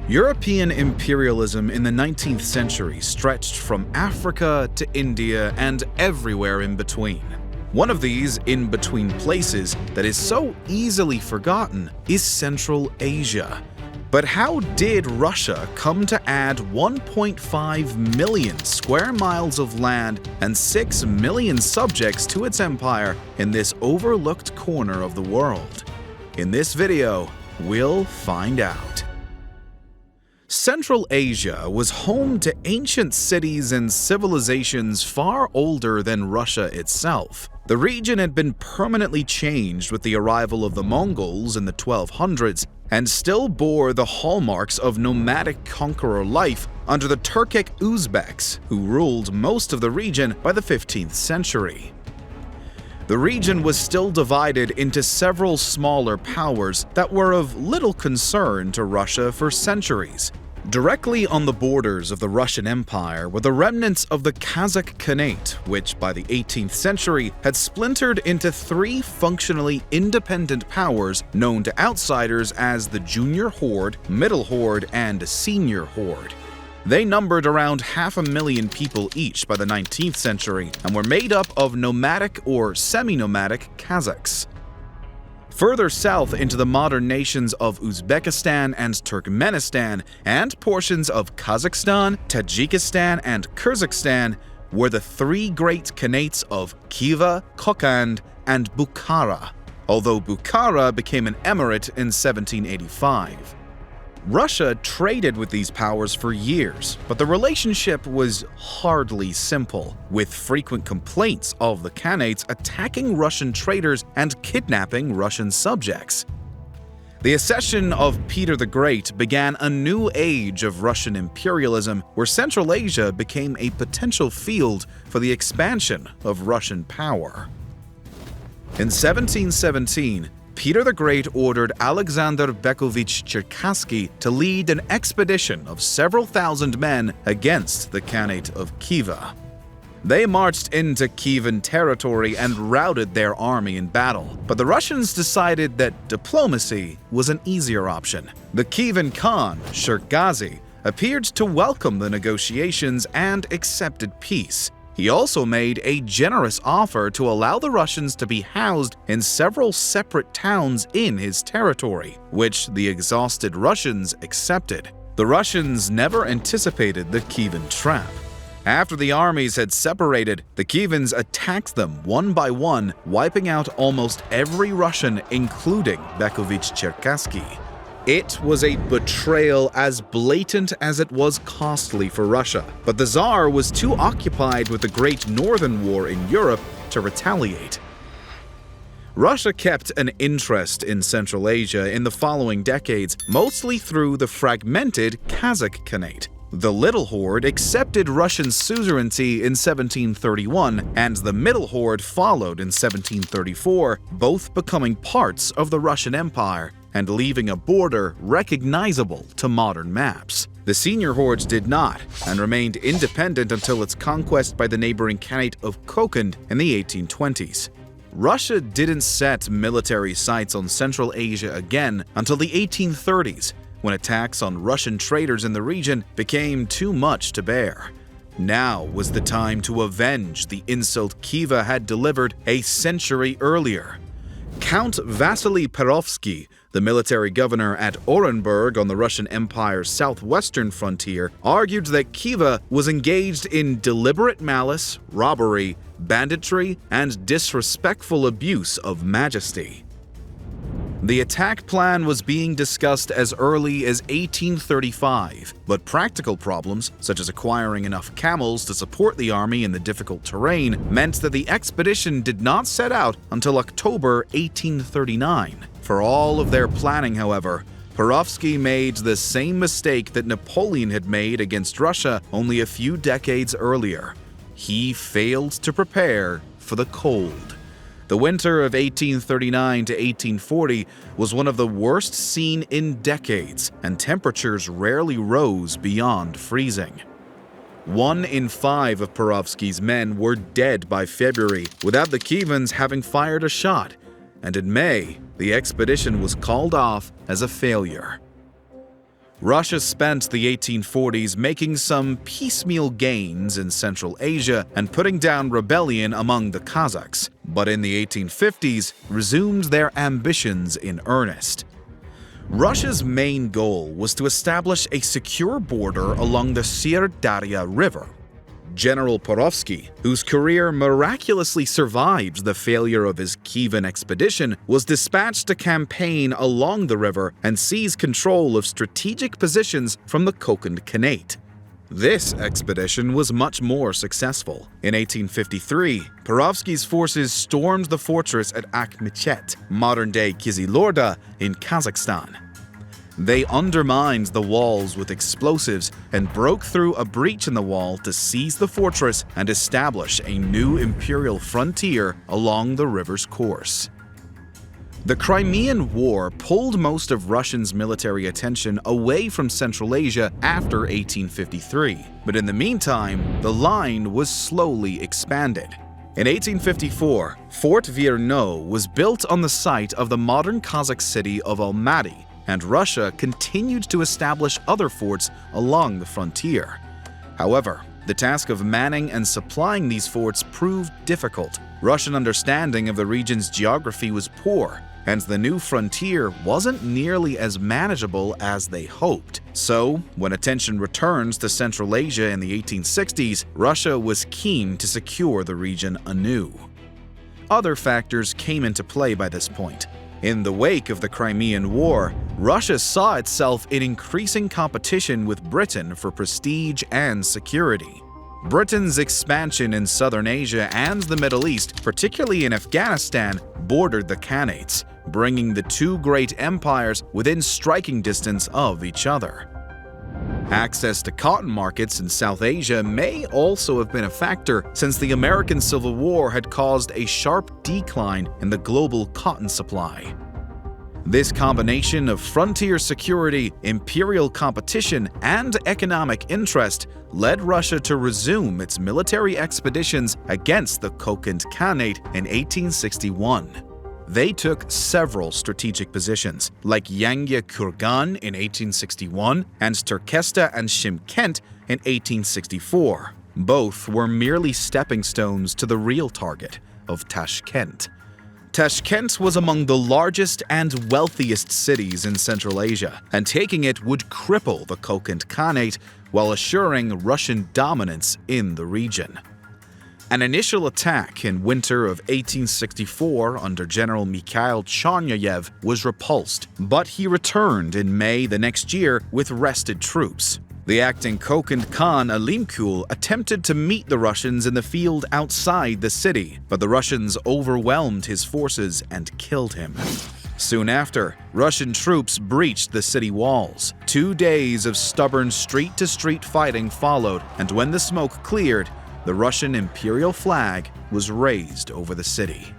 European imperialism in the 19th century stretched from Africa to India and everywhere in between. One of these in-between places that is so easily forgotten is Central Asia. But how did Russia come to add 1.5 million square miles of land and 6 million subjects to its empire in this overlooked corner of the world? In this video, we'll find out. Central Asia was home to ancient cities and civilizations far older than Russia itself. The region had been permanently changed with the arrival of the Mongols in the 1200s and still bore the hallmarks of nomadic conqueror life under the Turkic Uzbeks, who ruled most of the region by the 15th century. The region was still divided into several smaller powers that were of little concern to Russia for centuries. Directly on the borders of the Russian Empire were the remnants of the Kazakh Khanate, which by the 18th century had splintered into three functionally independent powers known to outsiders as the Junior Horde, Middle Horde, and Senior Horde. They numbered around 500,000 people each by the 19th century and were made up of nomadic or semi-nomadic Kazakhs. Further south into the modern nations of Uzbekistan and Turkmenistan and portions of Kazakhstan, Tajikistan, and Kyrgyzstan were the three great khanates of Khiva, Kokand, and Bukhara, although Bukhara became an emirate in 1785. Russia traded with these powers for years, but the relationship was hardly simple, with frequent complaints of the Khanates attacking Russian traders and kidnapping Russian subjects. The accession of Peter the Great began a new age of Russian imperialism, where Central Asia became a potential field for the expansion of Russian power. In 1717, Peter the Great ordered Alexander Bekovich Cherkassky to lead an expedition of several thousand men against the Khanate of Khiva. They marched into Kievan territory and routed their army in battle, but the Russians decided that diplomacy was an easier option. The Kievan Khan, Cherkassy, appeared to welcome the negotiations and accepted peace. He also made a generous offer to allow the Russians to be housed in several separate towns in his territory, which the exhausted Russians accepted. The Russians never anticipated the Kievan trap. After the armies had separated, the Kievans attacked them one by one, wiping out almost every Russian, including Bekovich Cherkassky. It was a betrayal as blatant as it was costly for Russia, but the Tsar was too occupied with the Great Northern War in Europe to retaliate. Russia kept an interest in Central Asia in the following decades, mostly through the fragmented Kazakh Khanate. The Little Horde accepted Russian suzerainty in 1731, and the Middle Horde followed in 1734, both becoming parts of the Russian Empire and leaving a border recognizable to modern maps. The Senior Hordes did not, and remained independent until its conquest by the neighboring Khanate of Kokand in the 1820s. Russia didn't set military sights on Central Asia again until the 1830s, when attacks on Russian traders in the region became too much to bear. Now was the time to avenge the insult Khiva had delivered a century earlier. Count Vasily Perovsky, the military governor at Orenburg on the Russian Empire's southwestern frontier, argued that Khiva was engaged in deliberate malice, robbery, banditry, and disrespectful abuse of majesty. The attack plan was being discussed as early as 1835, but practical problems, such as acquiring enough camels to support the army in the difficult terrain, meant that the expedition did not set out until October 1839. For all of their planning, however, Perovsky made the same mistake that Napoleon had made against Russia only a few decades earlier. He failed to prepare for the cold. The winter of 1839 to 1840 was one of the worst seen in decades, and temperatures rarely rose beyond freezing. 1 in 5 of Perovsky's men were dead by February, without the Khivans having fired a shot, and in May, the expedition was called off as a failure. Russia spent the 1840s making some piecemeal gains in Central Asia and putting down rebellion among the Kazakhs, but in the 1850s resumed their ambitions in earnest. Russia's main goal was to establish a secure border along the Syr-Darya River. General Perovsky, whose career miraculously survived the failure of his Khivan expedition, was dispatched to campaign along the river and seize control of strategic positions from the Kokand Khanate. This expedition was much more successful. In 1853, Perovsky's forces stormed the fortress at Akhmechet, modern-day Kizilorda, in Kazakhstan. They undermined the walls with explosives and broke through a breach in the wall to seize the fortress and establish a new imperial frontier along the river's course. The Crimean War pulled most of Russia's military attention away from Central Asia after 1853, but in the meantime, the line was slowly expanded. In 1854, Fort Verno was built on the site of the modern Kazakh city of Almaty, and Russia continued to establish other forts along the frontier. However, the task of manning and supplying these forts proved difficult. Russian understanding of the region's geography was poor, and the new frontier wasn't nearly as manageable as they hoped. So, when attention returns to Central Asia in the 1860s, Russia was keen to secure the region anew. Other factors came into play by this point. In the wake of the Crimean War, Russia saw itself in increasing competition with Britain for prestige and security. Britain's expansion in southern Asia and the Middle East, particularly in Afghanistan, bordered the khanates, bringing the two great empires within striking distance of each other. Access to cotton markets in South Asia may also have been a factor, since the American Civil War had caused a sharp decline in the global cotton supply. This combination of frontier security, imperial competition, and economic interest led Russia to resume its military expeditions against the Kokand Khanate in 1861. They took several strategic positions, like Yangya Kurgan in 1861 and Turkesta and Shymkent in 1864. Both were merely stepping stones to the real target of Tashkent. Tashkent was among the largest and wealthiest cities in Central Asia, and taking it would cripple the Kokand Khanate while assuring Russian dominance in the region. An initial attack in winter of 1864 under General Mikhail Chernyayev was repulsed, but he returned in May the next year with rested troops. The acting Kokand Khan Alimkul attempted to meet the Russians in the field outside the city, but the Russians overwhelmed his forces and killed him. Soon after, Russian troops breached the city walls. 2 days of stubborn street-to-street fighting followed, and when the smoke cleared, the Russian imperial flag was raised over the city.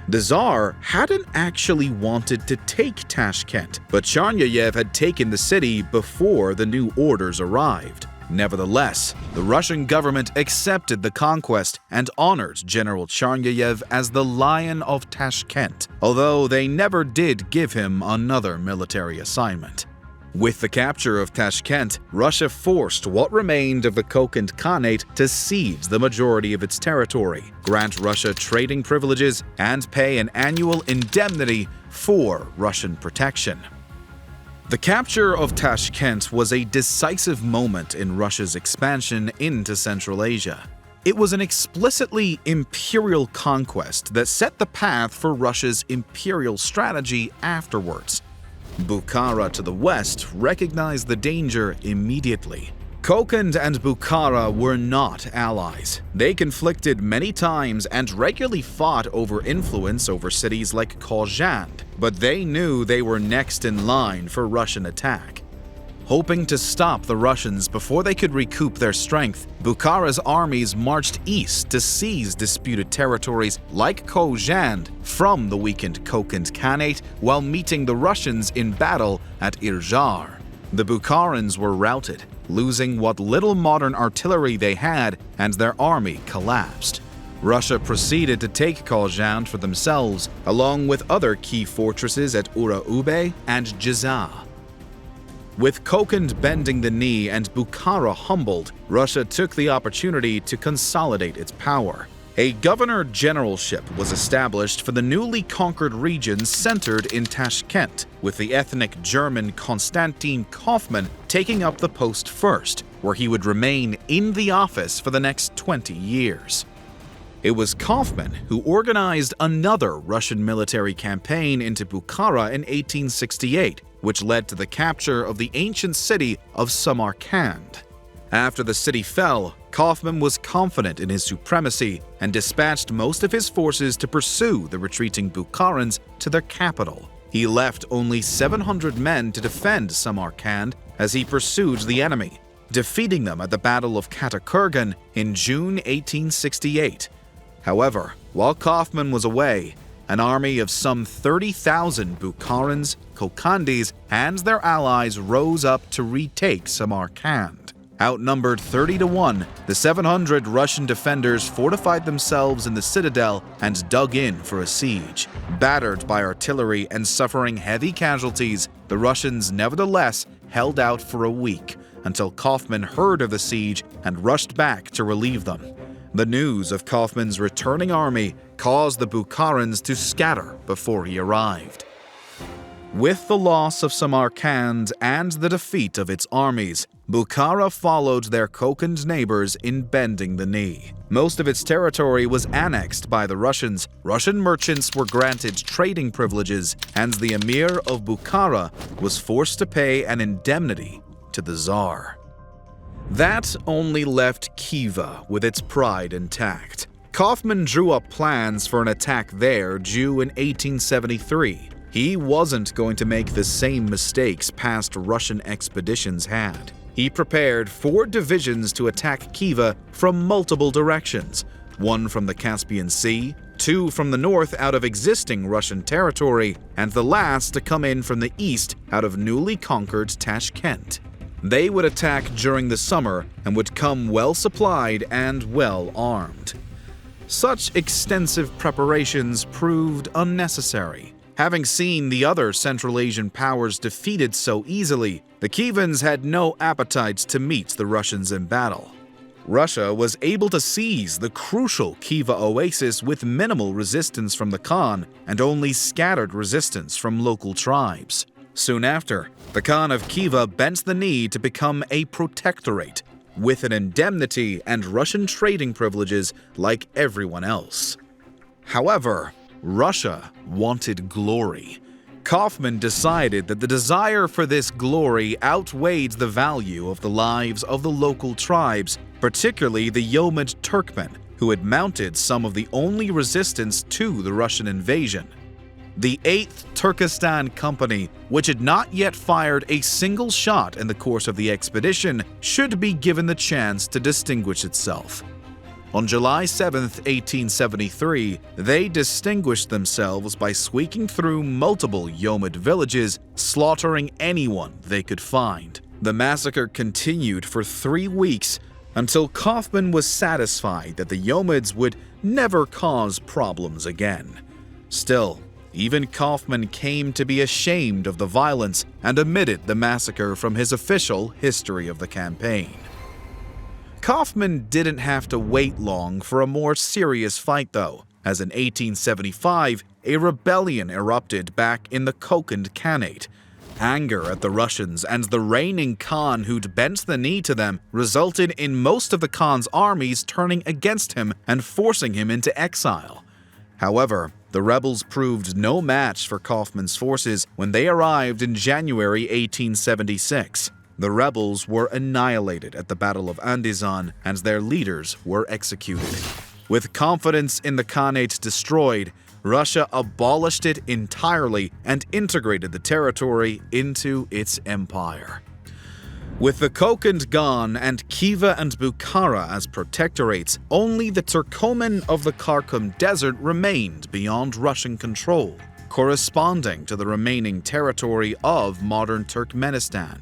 The Tsar hadn't actually wanted to take Tashkent, but Chernyayev had taken the city before the new orders arrived. Nevertheless, the Russian government accepted the conquest and honored General Chernyayev as the Lion of Tashkent, although they never did give him another military assignment. With the capture of Tashkent, Russia forced what remained of the Kokand Khanate to seize the majority of its territory, grant Russia trading privileges, and pay an annual indemnity for Russian protection. The capture of Tashkent was a decisive moment in Russia's expansion into Central Asia. It was an explicitly imperial conquest that set the path for Russia's imperial strategy afterwards. Bukhara to the west recognized the danger immediately. Kokand and Bukhara were not allies. They conflicted many times and regularly fought over influence over cities like Kokand, but they knew they were next in line for Russian attack. Hoping to stop the Russians before they could recoup their strength, Bukhara's armies marched east to seize disputed territories like Kokand from the weakened Kokand Khanate while meeting the Russians in battle at Irjar. The Bukharans were routed, losing what little modern artillery they had, and their army collapsed. Russia proceeded to take Kokand for themselves, along with other key fortresses at Ura Ube and Jizah. With Kokand bending the knee and Bukhara humbled, Russia took the opportunity to consolidate its power. A governor-generalship was established for the newly conquered regions centered in Tashkent, with the ethnic German Konstantin Kaufmann taking up the post first, where he would remain in the office for the next 20 years. It was Kaufmann who organized another Russian military campaign into Bukhara in 1868, which led to the capture of the ancient city of Samarkand. After the city fell, Kaufmann was confident in his supremacy and dispatched most of his forces to pursue the retreating Bukharans to their capital. He left only 700 men to defend Samarkand as he pursued the enemy, defeating them at the Battle of Katakurgan in June 1868. However, while Kaufmann was away, an army of some 30,000 Bukharans, Kokandis, and their allies rose up to retake Samarkand. Outnumbered 30-1, the 700 Russian defenders fortified themselves in the citadel and dug in for a siege. Battered by artillery and suffering heavy casualties, the Russians nevertheless held out for a week until Kaufmann heard of the siege and rushed back to relieve them. The news of Kaufmann's returning army caused the Bukharans to scatter before he arrived. With the loss of Samarkand and the defeat of its armies, Bukhara followed their Kokand neighbors in bending the knee. Most of its territory was annexed by the Russians, Russian merchants were granted trading privileges, and the Emir of Bukhara was forced to pay an indemnity to the Tsar. That only left Khiva with its pride intact. Kaufmann drew up plans for an attack there due in 1873. He wasn't going to make the same mistakes past Russian expeditions had. He prepared 4 divisions to attack Khiva from multiple directions, one from the Caspian Sea, 2 from the north out of existing Russian territory, and the last to come in from the east out of newly conquered Tashkent. They would attack during the summer and would come well supplied and well armed. Such extensive preparations proved unnecessary. Having seen the other Central Asian powers defeated so easily, the Khivans had no appetite to meet the Russians in battle. Russia was able to seize the crucial Khiva oasis with minimal resistance from the Khan and only scattered resistance from local tribes. Soon after, the Khan of Khiva bent the knee to become a protectorate, with an indemnity and Russian trading privileges like everyone else. However, Russia wanted glory. Kaufmann decided that the desire for this glory outweighed the value of the lives of the local tribes, particularly the Yomid Turkmen, who had mounted some of the only resistance to the Russian invasion. The 8th Turkestan Company, which had not yet fired a single shot in the course of the expedition, should be given the chance to distinguish itself. On July 7, 1873, they distinguished themselves by squeaking through multiple Yomid villages, slaughtering anyone they could find. The massacre continued for 3 weeks until Kaufmann was satisfied that the Yomids would never cause problems again. Still, even Kaufmann came to be ashamed of the violence and omitted the massacre from his official history of the campaign. Kaufmann didn't have to wait long for a more serious fight though, as in 1875, a rebellion erupted back in the Kokand Khanate. Anger at the Russians and the reigning Khan who'd bent the knee to them resulted in most of the Khan's armies turning against him and forcing him into exile. However, the rebels proved no match for Kaufmann's forces when they arrived in January 1876. The rebels were annihilated at the Battle of Andizan and their leaders were executed. With confidence in the Khanate destroyed, Russia abolished it entirely and integrated the territory into its empire. With the Kokand gone and Khiva and Bukhara as protectorates, only the Turkoman of the Karakum Desert remained beyond Russian control, corresponding to the remaining territory of modern Turkmenistan.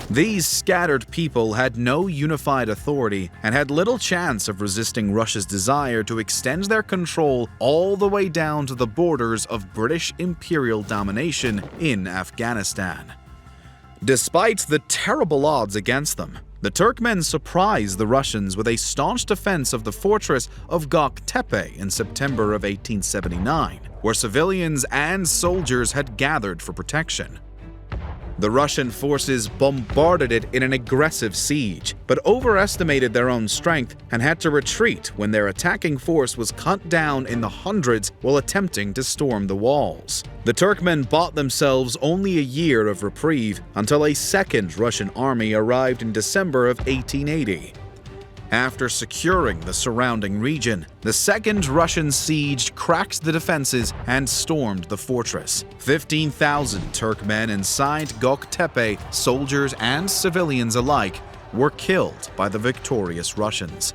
These scattered people had no unified authority and had little chance of resisting Russia's desire to extend their control all the way down to the borders of British imperial domination in Afghanistan. Despite the terrible odds against them, the Turkmen surprised the Russians with a staunch defense of the fortress of Tepe in September of 1879, where civilians and soldiers had gathered for protection. The Russian forces bombarded it in an aggressive siege, but overestimated their own strength and had to retreat when their attacking force was cut down in the hundreds while attempting to storm the walls. The Turkmen bought themselves only a year of reprieve until a second Russian army arrived in December of 1880. After securing the surrounding region, the second Russian siege cracked the defenses and stormed the fortress. 15,000 Turkmen inside Tepe, soldiers and civilians alike, were killed by the victorious Russians.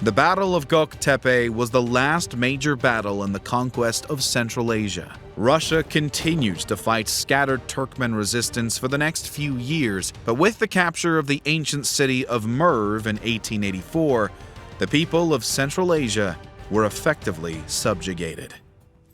The Battle of Tepe was the last major battle in the conquest of Central Asia. Russia continued to fight scattered Turkmen resistance for the next few years, but with the capture of the ancient city of Merv in 1884, the people of Central Asia were effectively subjugated.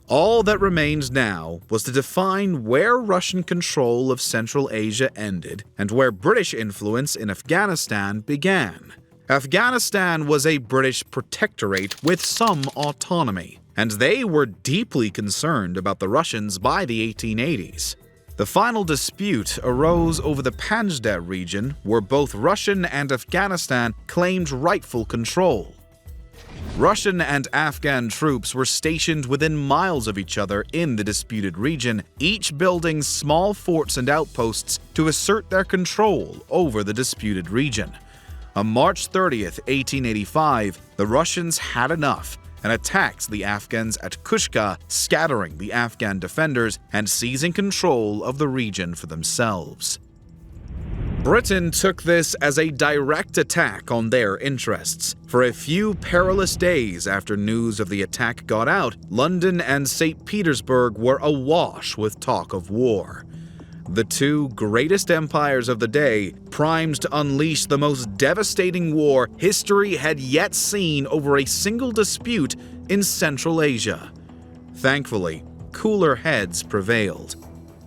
All that remained now was to define where Russian control of Central Asia ended and where British influence in Afghanistan began. Afghanistan was a British protectorate with some autonomy, and they were deeply concerned about the Russians by the 1880s. The final dispute arose over the Panjshir region, where both Russian and Afghanistan claimed rightful control. Russian and Afghan troops were stationed within miles of each other in the disputed region, each building small forts and outposts to assert their control over the disputed region. On March 30th, 1885, the Russians had enough and attacked the Afghans at Kushka, scattering the Afghan defenders and seizing control of the region for themselves. Britain took this as a direct attack on their interests. For a few perilous days after news of the attack got out, London and St. Petersburg were awash with talk of war. The two greatest empires of the day, primed to unleash the most devastating war history had yet seen over a single dispute in Central Asia. Thankfully, cooler heads prevailed.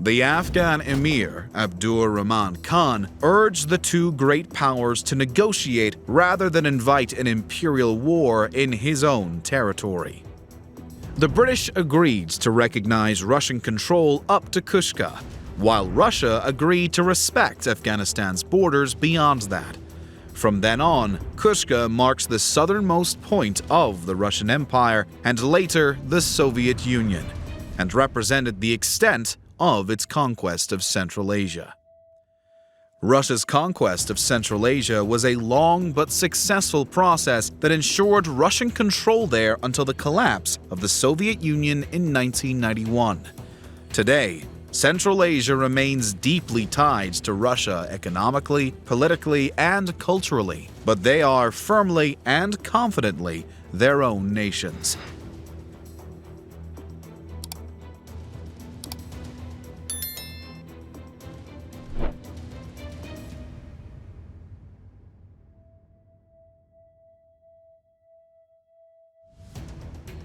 The Afghan emir, Abdur Rahman Khan, urged the two great powers to negotiate rather than invite an imperial war in his own territory. The British agreed to recognize Russian control up to Kushka, while Russia agreed to respect Afghanistan's borders beyond that. From then on, Kushka marks the southernmost point of the Russian Empire and later the Soviet Union, and represented the extent of its conquest of Central Asia. Russia's conquest of Central Asia was a long but successful process that ensured Russian control there until the collapse of the Soviet Union in 1991. Today, Central Asia remains deeply tied to Russia economically, politically, and culturally, but they are firmly and confidently their own nations.